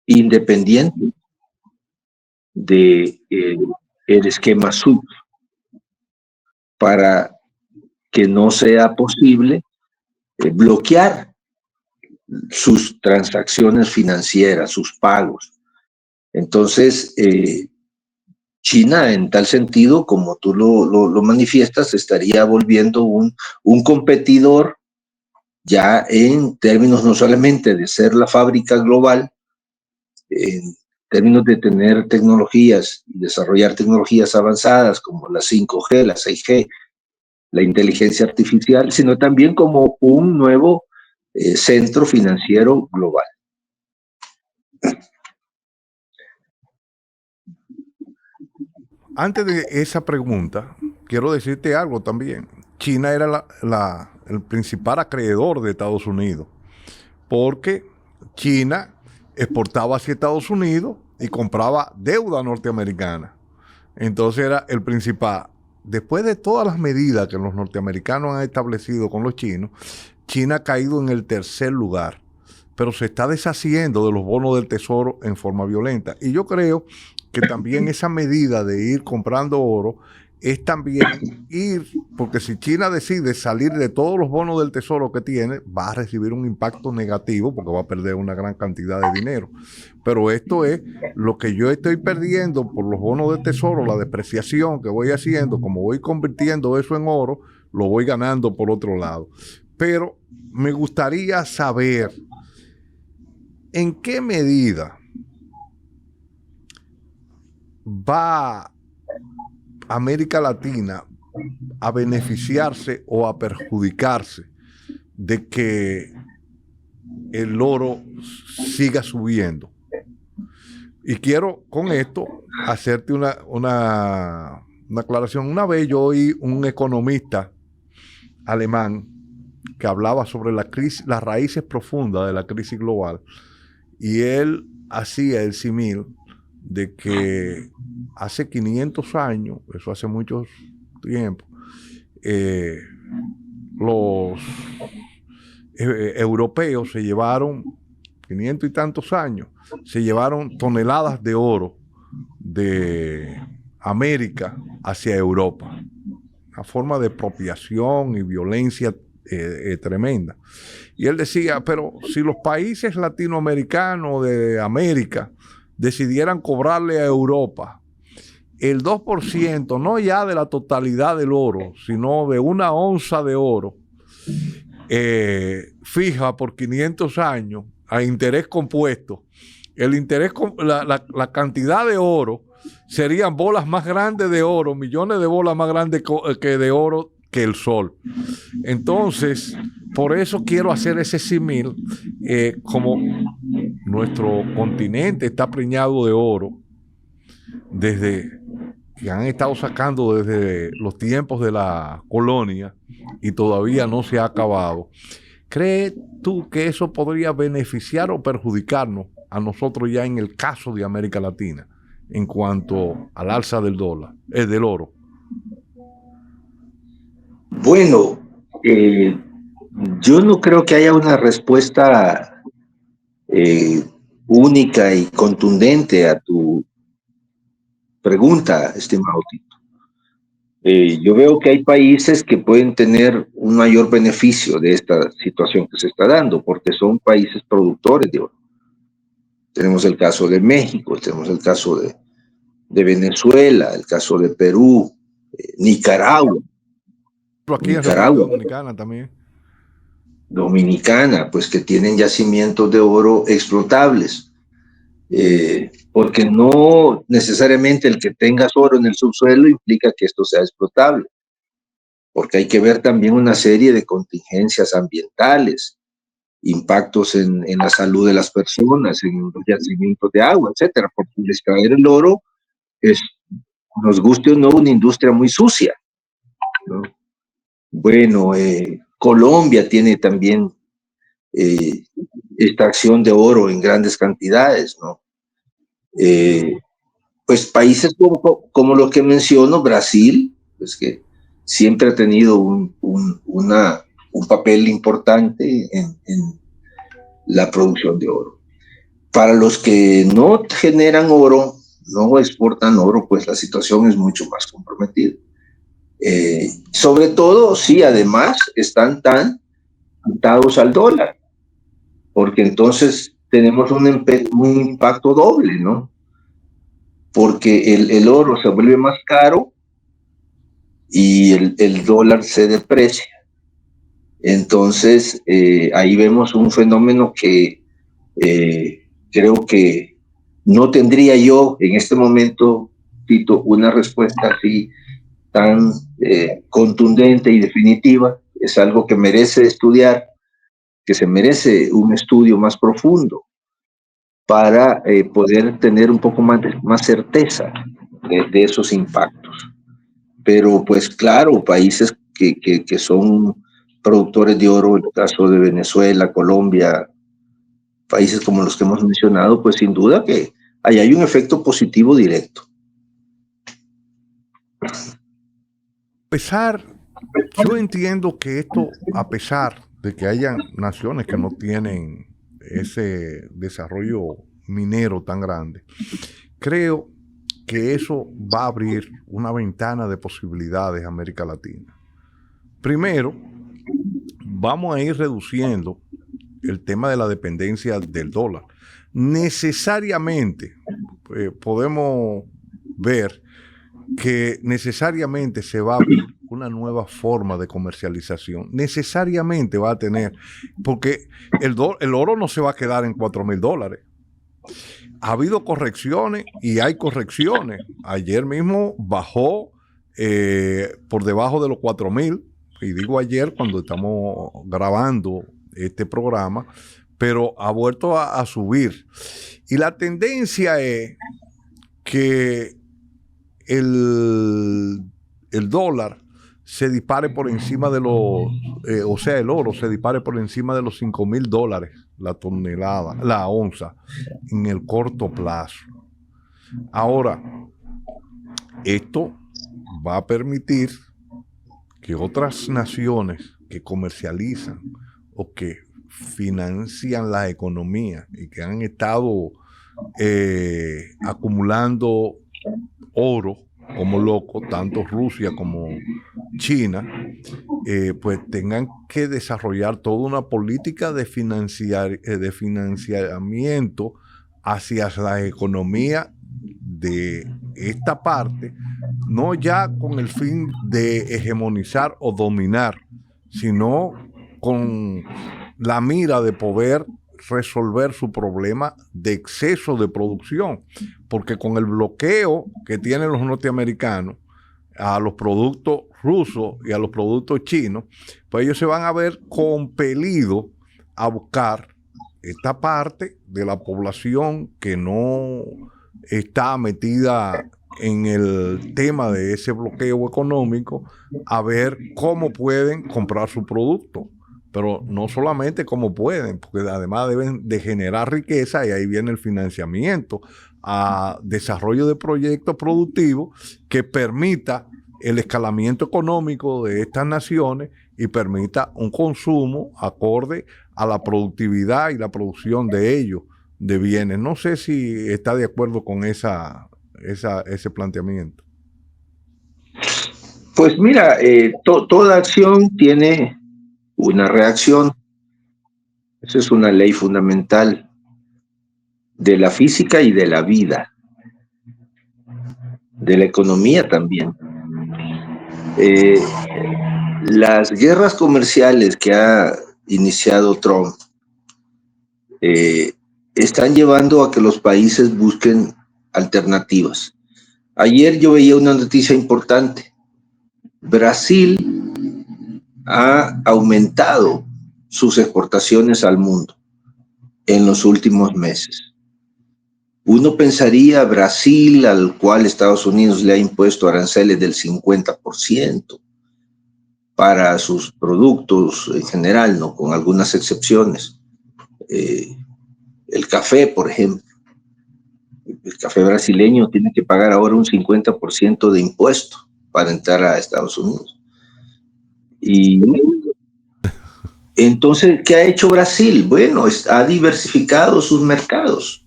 independiente de el esquema SWIFT para que no sea posible bloquear sus transacciones financieras, sus pagos. Entonces, China, en tal sentido, como tú lo manifiestas, estaría volviendo un competidor ya en términos no solamente de ser la fábrica global, en términos de tener tecnologías y desarrollar tecnologías avanzadas como la 5G, la 6G, la inteligencia artificial, sino también como un nuevo centro financiero global. Antes de esa pregunta, quiero decirte algo también. China era el principal acreedor de Estados Unidos, porque China exportaba hacia Estados Unidos y compraba deuda norteamericana. Entonces era el principal. Después de todas las medidas que los norteamericanos han establecido con los chinos, China ha caído en el tercer lugar, pero se está deshaciendo de los bonos del tesoro en forma violenta. Y yo creo que también esa medida de ir comprando oro es también ir, porque si China decide salir de todos los bonos del tesoro que tiene, va a recibir un impacto negativo porque va a perder una gran cantidad de dinero. Pero esto es lo que yo estoy perdiendo por los bonos del tesoro, la depreciación que voy haciendo, como voy convirtiendo eso en oro, lo voy ganando por otro lado. Pero me gustaría saber en qué medida va América Latina a beneficiarse o a perjudicarse de que el oro siga subiendo. Y quiero con esto hacerte una aclaración. Una vez yo oí un economista alemán que hablaba sobre la crisis, las raíces profundas de la crisis global, y él hacía el símil de que hace 500 años, eso hace mucho tiempo, los europeos se llevaron 500 y tantos años, se llevaron toneladas de oro de América hacia Europa. Una forma de expropiación y violencia tremenda. Y él decía, pero si los países latinoamericanos de América decidieran cobrarle a Europa el 2%, no ya de la totalidad del oro, sino de una onza de oro, fija por 500 años a interés compuesto, la cantidad de oro serían bolas más grandes de oro, millones de bolas más grandes que de oro que el sol. Entonces, por eso quiero hacer ese símil, como nuestro continente está preñado de oro desde que han estado sacando desde los tiempos de la colonia y todavía no se ha acabado. ¿Crees tú que eso podría beneficiar o perjudicarnos a nosotros ya en el caso de América Latina en cuanto al alza del dólar, del oro? Bueno, yo no creo que haya una respuesta eh, única y contundente a tu pregunta, estimado Tito. Yo veo que hay países que pueden tener un mayor beneficio de esta situación que se está dando, porque son países productores de oro. Tenemos el caso de México, tenemos el caso de Venezuela, el caso de Perú, Nicaragua, Pero aquí en República Nicaragua, Dominicana también. Dominicana, pues que tienen yacimientos de oro explotables. Porque no necesariamente el que tengas oro en el subsuelo implica que esto sea explotable, porque hay que ver también una serie de contingencias ambientales, impactos en la salud de las personas, en los yacimientos de agua, etcétera, porque extraer el oro es, nos guste o no, una industria muy sucia, ¿no? Bueno, Colombia tiene también eh, extracción de oro en grandes cantidades, ¿no? Pues países como lo que menciono, Brasil, pues que siempre ha tenido un papel importante en la producción de oro. Para los que no generan oro, no exportan oro, pues la situación es mucho más comprometida. Sobre todo si además están tan atados al dólar, porque entonces tenemos un impacto doble, ¿no? Porque el oro se vuelve más caro y el dólar se deprecia. Entonces, ahí vemos un fenómeno que creo que no tendría yo en este momento, Tito, una respuesta así tan contundente y definitiva. Es algo que merece estudiar, que se merece un estudio más profundo para poder tener un poco más certeza de esos impactos. Pero pues claro, países que son productores de oro, en el caso de Venezuela, Colombia, países como los que hemos mencionado, pues sin duda que ahí hay un efecto positivo directo. Yo entiendo que esto, a pesar de que hayan naciones que no tienen ese desarrollo minero tan grande, creo que eso va a abrir una ventana de posibilidades a América Latina. Primero, vamos a ir reduciendo el tema de la dependencia del dólar. Necesariamente podemos ver que necesariamente se va a abrir una nueva forma de comercialización. Necesariamente va a tener, porque el oro no se va a quedar en $4,000. Ha habido correcciones y hay correcciones. Ayer mismo bajó por debajo de los 4,000, y digo ayer cuando estamos grabando este programa, pero ha vuelto a subir. Y la tendencia es que el dólar se dispare por encima de los, o sea, el oro se dispare por encima de los $5,000 la tonelada, la onza, en el corto plazo. Ahora, esto va a permitir que otras naciones que comercializan o que financian la economía y que han estado acumulando oro como loco, tanto Rusia como China, pues tengan que desarrollar toda una política de financiamiento hacia la economía de esta parte, no ya con el fin de hegemonizar o dominar, sino con la mira de poder resolver su problema de exceso de producción, porque con el bloqueo que tienen los norteamericanos a los productos rusos y a los productos chinos, pues ellos se van a ver compelidos a buscar esta parte de la población que no está metida en el tema de ese bloqueo económico a ver cómo pueden comprar su producto. Pero no solamente cómo pueden, porque además deben de generar riqueza y ahí viene el financiamiento a desarrollo de proyectos productivos que permita el escalamiento económico de estas naciones y permita un consumo acorde a la productividad y la producción de ellos, de bienes. No sé si está de acuerdo con ese planteamiento. Pues mira, toda acción tiene una reacción. Esa es una ley fundamental de la física y de la vida, de la economía también. Eh, las guerras comerciales que ha iniciado Trump están llevando a que los países busquen alternativas. Ayer yo veía una noticia importante. Brasil ha aumentado sus exportaciones al mundo en los últimos meses. Uno pensaría Brasil, al cual Estados Unidos le ha impuesto aranceles del 50% para sus productos en general, ¿no? Con algunas excepciones. El café, por ejemplo. El café brasileño tiene que pagar ahora un 50% de impuesto para entrar a Estados Unidos. Y entonces, ¿qué ha hecho Brasil? Bueno, ha diversificado sus mercados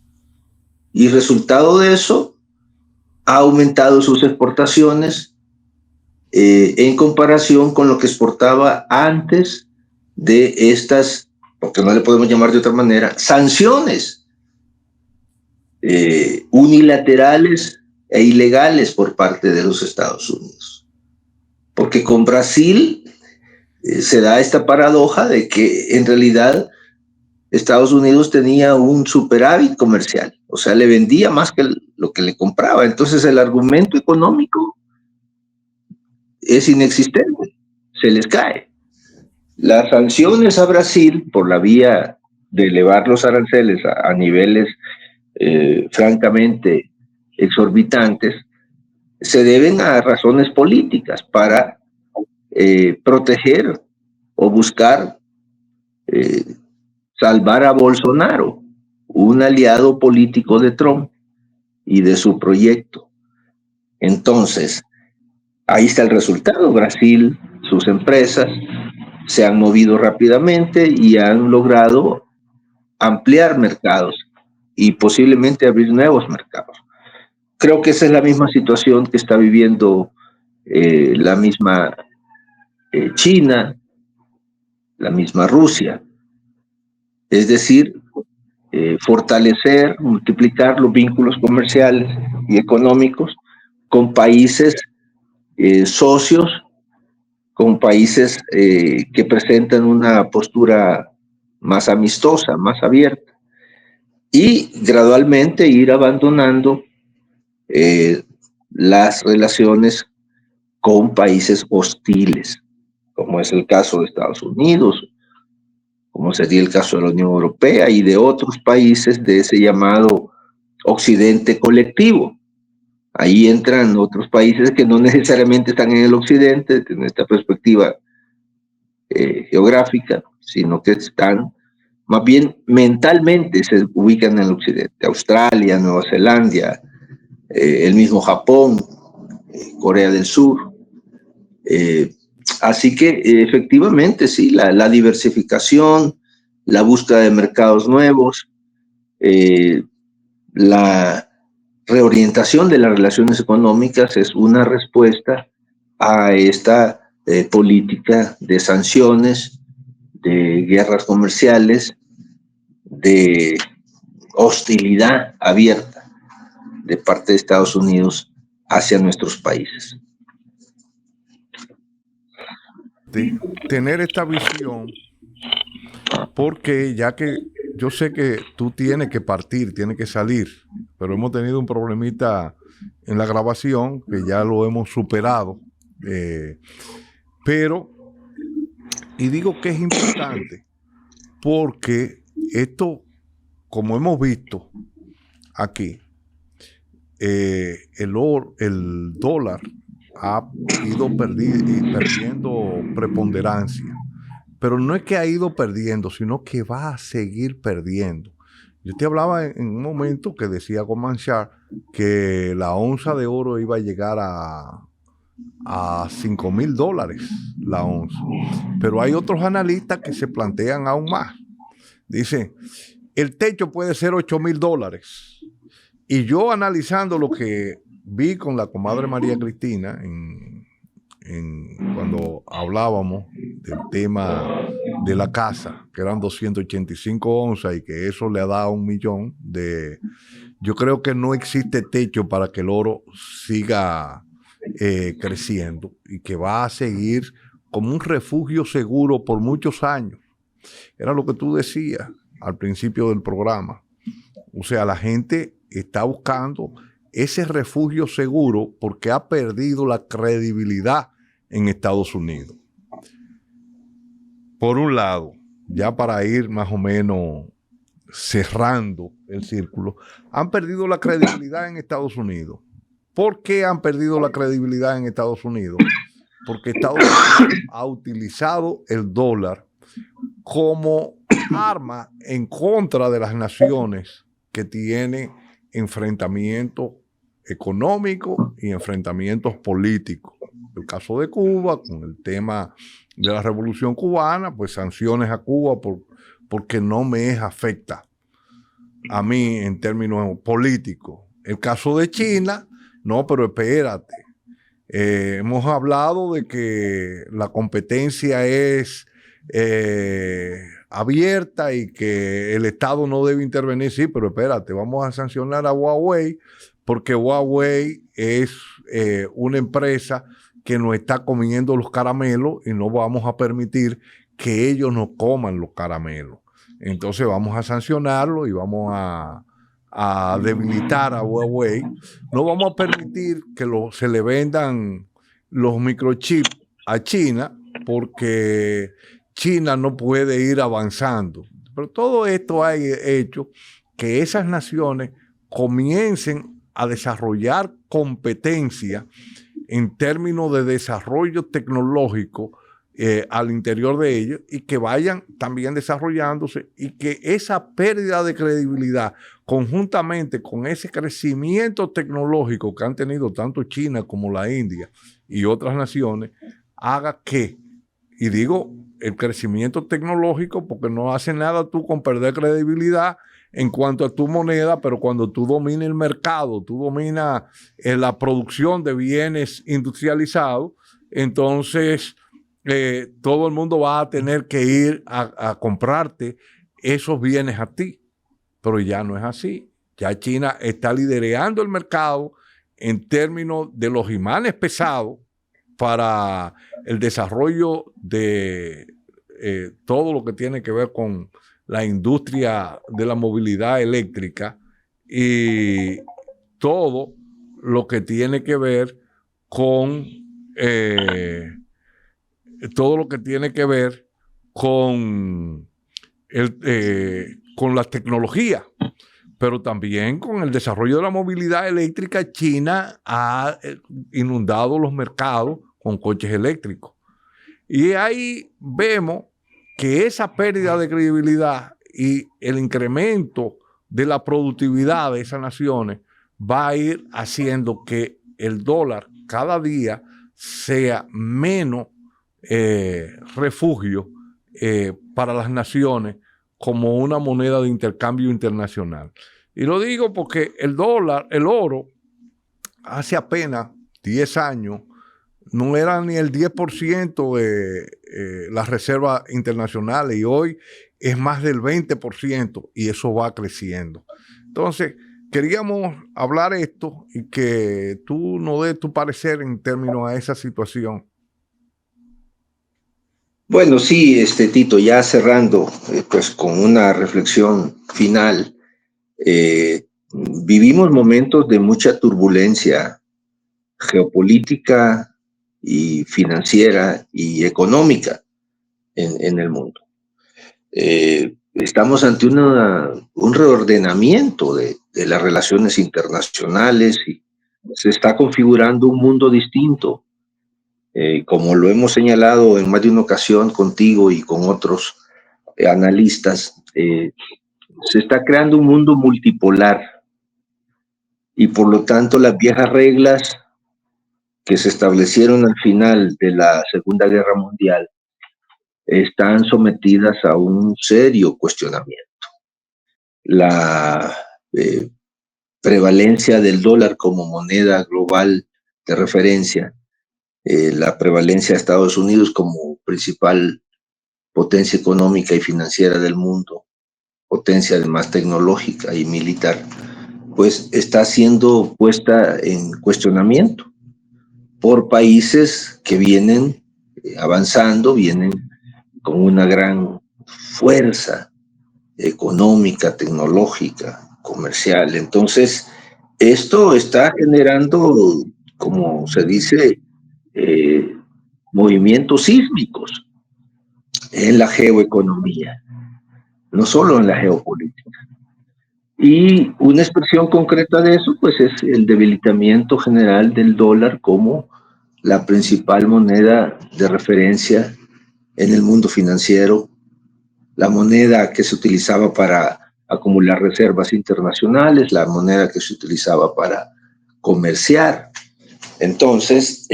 y resultado de eso ha aumentado sus exportaciones en comparación con lo que exportaba antes de estas, porque no le podemos llamar de otra manera, sanciones unilaterales e ilegales por parte de los Estados Unidos. Porque con Brasil se da esta paradoja de que en realidad Estados Unidos tenía un superávit comercial, o sea, le vendía más que lo que le compraba. Entonces el argumento económico es inexistente, se les cae. Las sanciones a Brasil por la vía de elevar los aranceles a niveles francamente exorbitantes se deben a razones políticas para proteger o buscar salvar a Bolsonaro, un aliado político de Trump y de su proyecto. Entonces, ahí está el resultado. Brasil, sus empresas se han movido rápidamente y han logrado ampliar mercados y posiblemente abrir nuevos mercados. Creo que esa es la misma situación que está viviendo la misma China, la misma Rusia. Es decir, fortalecer, multiplicar los vínculos comerciales y económicos con países socios, con países que presentan una postura más amistosa, más abierta, y gradualmente ir abandonando las relaciones con países hostiles, como es el caso de Estados Unidos, como sería el caso de la Unión Europea y de otros países de ese llamado occidente colectivo. Ahí entran otros países que no necesariamente están en el occidente, en esta perspectiva geográfica, sino que están más bien mentalmente se ubican en el occidente. Australia, Nueva Zelanda, el mismo Japón, Corea del Sur. Así que efectivamente, sí, la diversificación, la búsqueda de mercados nuevos, la reorientación de las relaciones económicas es una respuesta a esta política de sanciones, de guerras comerciales, de hostilidad abierta de parte de Estados Unidos hacia nuestros países. Tener esta visión, porque ya que yo sé que tú tienes que partir, tienes que salir, pero hemos tenido un problemita en la grabación que ya lo hemos superado, pero, y digo que es importante, porque esto, como hemos visto aquí, el dólar ha ido perdiendo preponderancia. Pero no es que ha ido perdiendo, sino que va a seguir perdiendo. Yo te hablaba en un momento que decía Goldman Sachs que la onza de oro iba a llegar a $5,000 la onza. Pero hay otros analistas que se plantean aún más. Dicen, el techo puede ser $8,000. Y yo analizando lo que vi con la comadre María Cristina cuando hablábamos del tema de la casa, que eran 285 onzas y que eso le ha dado 1 millón yo creo que no existe techo para que el oro siga creciendo y que va a seguir como un refugio seguro por muchos años. Era lo que tú decías al principio del programa. O sea, la gente está buscando ese refugio seguro porque ha perdido la credibilidad en Estados Unidos. Por un lado, ya para ir más o menos cerrando el círculo, han perdido la credibilidad en Estados Unidos. ¿Por qué han perdido la credibilidad en Estados Unidos? Porque Estados Unidos ha utilizado el dólar como arma en contra de las naciones que tienen enfrentamientos económicos y enfrentamientos políticos. El caso de Cuba, con el tema de la Revolución Cubana, pues sanciones a Cuba porque no me afecta a mí en términos políticos. El caso de China, no, pero espérate. Hemos hablado de que la competencia es abierta y que el Estado no debe intervenir. Sí, pero espérate, vamos a sancionar a Huawei porque Huawei es una empresa que nos está comiendo los caramelos y no vamos a permitir que ellos nos coman los caramelos. Entonces vamos a sancionarlo y vamos a debilitar a Huawei. No vamos a permitir que se le vendan los microchips a China porque China no puede ir avanzando. Pero todo esto ha hecho que esas naciones comiencen a desarrollar competencia en términos de desarrollo tecnológico al interior de ellos y que vayan también desarrollándose y que esa pérdida de credibilidad conjuntamente con ese crecimiento tecnológico que han tenido tanto China como la India y otras naciones haga que, y digo el crecimiento tecnológico porque no hace nada tú con perder credibilidad en cuanto a tu moneda, pero cuando tú dominas el mercado, tú dominas la producción de bienes industrializados, entonces todo el mundo va a tener que ir a comprarte esos bienes a ti. Pero ya no es así. Ya China está liderando el mercado en términos de los imanes pesados para el desarrollo de todo lo que tiene que ver con la industria de la movilidad eléctrica y todo lo que tiene que ver con con la tecnología, pero también con el desarrollo de la movilidad eléctrica. China ha inundado los mercados con coches eléctricos. Y ahí vemos que esa pérdida de credibilidad y el incremento de la productividad de esas naciones va a ir haciendo que el dólar cada día sea menos refugio para las naciones como una moneda de intercambio internacional. Y lo digo porque el oro, hace apenas 10 años, no era ni el 10% de las reservas internacionales y hoy es más del 20% y eso va creciendo. Entonces, queríamos hablar esto y que tú nos des tu parecer en términos a esa situación. Bueno, sí, Tito, ya cerrando, pues con una reflexión final, vivimos momentos de mucha turbulencia geopolítica y financiera y económica en el mundo. Estamos ante un reordenamiento de de las relaciones internacionales y se está configurando un mundo distinto. Como lo hemos señalado en más de una ocasión contigo y con otros analistas, se está creando un mundo multipolar y por lo tanto las viejas reglas que se establecieron al final de la Segunda Guerra Mundial están sometidas a un serio cuestionamiento. La prevalencia del dólar como moneda global de referencia, la prevalencia de Estados Unidos como principal potencia económica y financiera del mundo, potencia además tecnológica y militar, pues está siendo puesta en cuestionamiento por países que vienen avanzando, vienen con una gran fuerza económica, tecnológica, comercial. Entonces, esto está generando, como se dice, movimientos sísmicos en la geoeconomía, no solo en la geopolítica. Y una expresión concreta de eso, pues, es el debilitamiento general del dólar como la principal moneda de referencia en el mundo financiero, la moneda que se utilizaba para acumular reservas internacionales, la moneda que se utilizaba para comerciar. Entonces,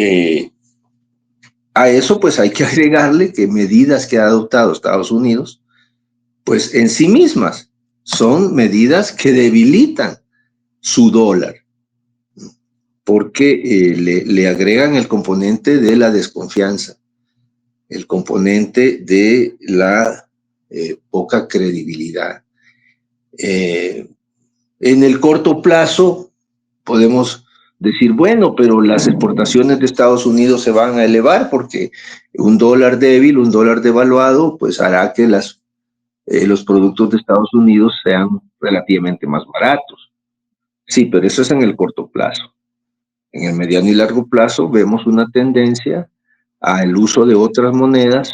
a eso pues hay que agregarle que medidas que ha adoptado Estados Unidos, pues en sí mismas son medidas que debilitan su dólar, porque le agregan el componente de la desconfianza, el componente de la poca credibilidad. En el corto plazo podemos decir, bueno, pero las exportaciones de Estados Unidos se van a elevar porque un dólar débil, un dólar devaluado, pues hará que los productos de Estados Unidos sean relativamente más baratos. Sí, pero eso es en el corto plazo. En el mediano y largo plazo vemos una tendencia al uso de otras monedas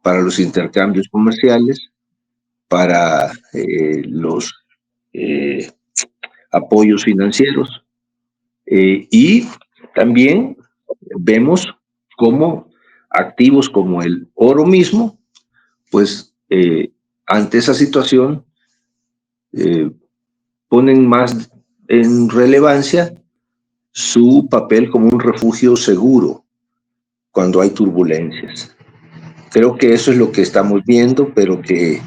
para los intercambios comerciales, para los apoyos financieros, y también vemos cómo activos como el oro mismo, pues ante esa situación ponen más en relevancia su papel como un refugio seguro cuando hay turbulencias. Creo que eso es lo que estamos viendo, pero que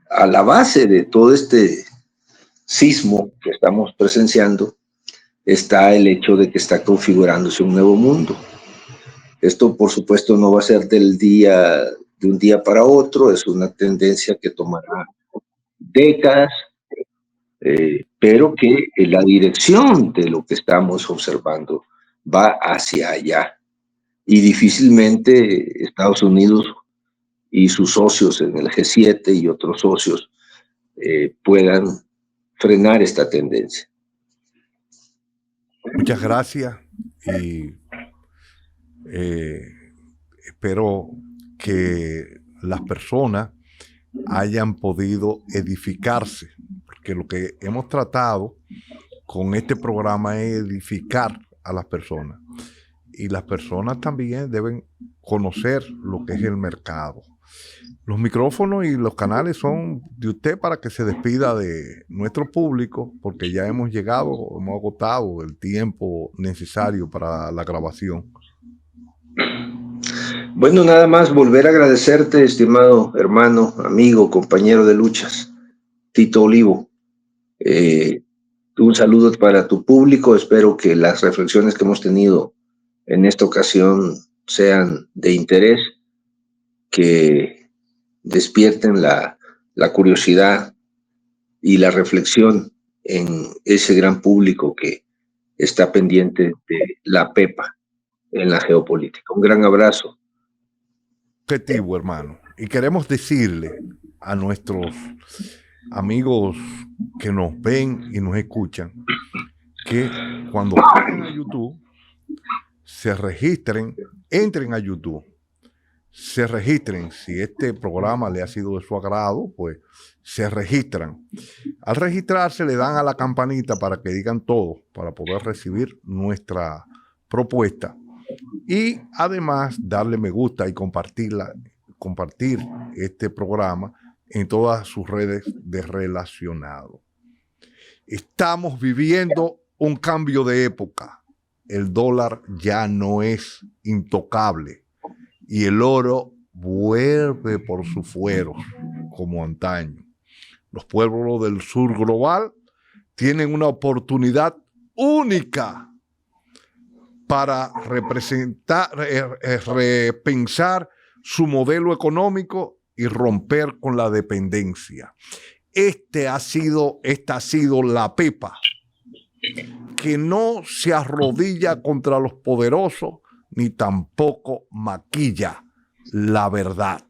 a la base de todo este sismo que estamos presenciando está el hecho de que está configurándose un nuevo mundo. Esto, por supuesto, no va a ser de un día para otro, es una tendencia que tomará décadas, pero que la dirección de lo que estamos observando va hacia allá. Y difícilmente Estados Unidos y sus socios en el G7 y otros socios puedan frenar esta tendencia. Muchas gracias y espero que las personas hayan podido edificarse, porque lo que hemos tratado con este programa es edificar a las personas. Y las personas también deben conocer lo que es el mercado. Los micrófonos y los canales son de usted para que se despida de nuestro público, porque ya hemos agotado el tiempo necesario para la grabación. Bueno, nada más volver a agradecerte, estimado hermano, amigo, compañero de luchas, Tito Olivo. Un saludo para tu público. Espero que las reflexiones que hemos tenido en esta ocasión sean de interés, que despierten la curiosidad y la reflexión en ese gran público que está pendiente de la pepa en la geopolítica. Un gran abrazo. Objetivo, hermano. Y queremos decirle a nuestros amigos que nos ven y nos escuchan que cuando vayan a YouTube se registren, entren a YouTube, se registren. Si este programa le ha sido de su agrado, pues se registran. Al registrarse le dan a la campanita para que digan todo, para poder recibir nuestra propuesta. Y además darle me gusta y compartir este programa en todas sus redes de relacionado. Estamos viviendo un cambio de época. El dólar ya no es intocable y el oro vuelve por sus fueros como antaño. Los pueblos del sur global tienen una oportunidad única para repensar su modelo económico y romper con la dependencia. Esta ha sido la pepa que no se arrodilla contra los poderosos ni tampoco maquilla la verdad.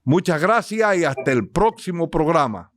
Muchas gracias y hasta el próximo programa.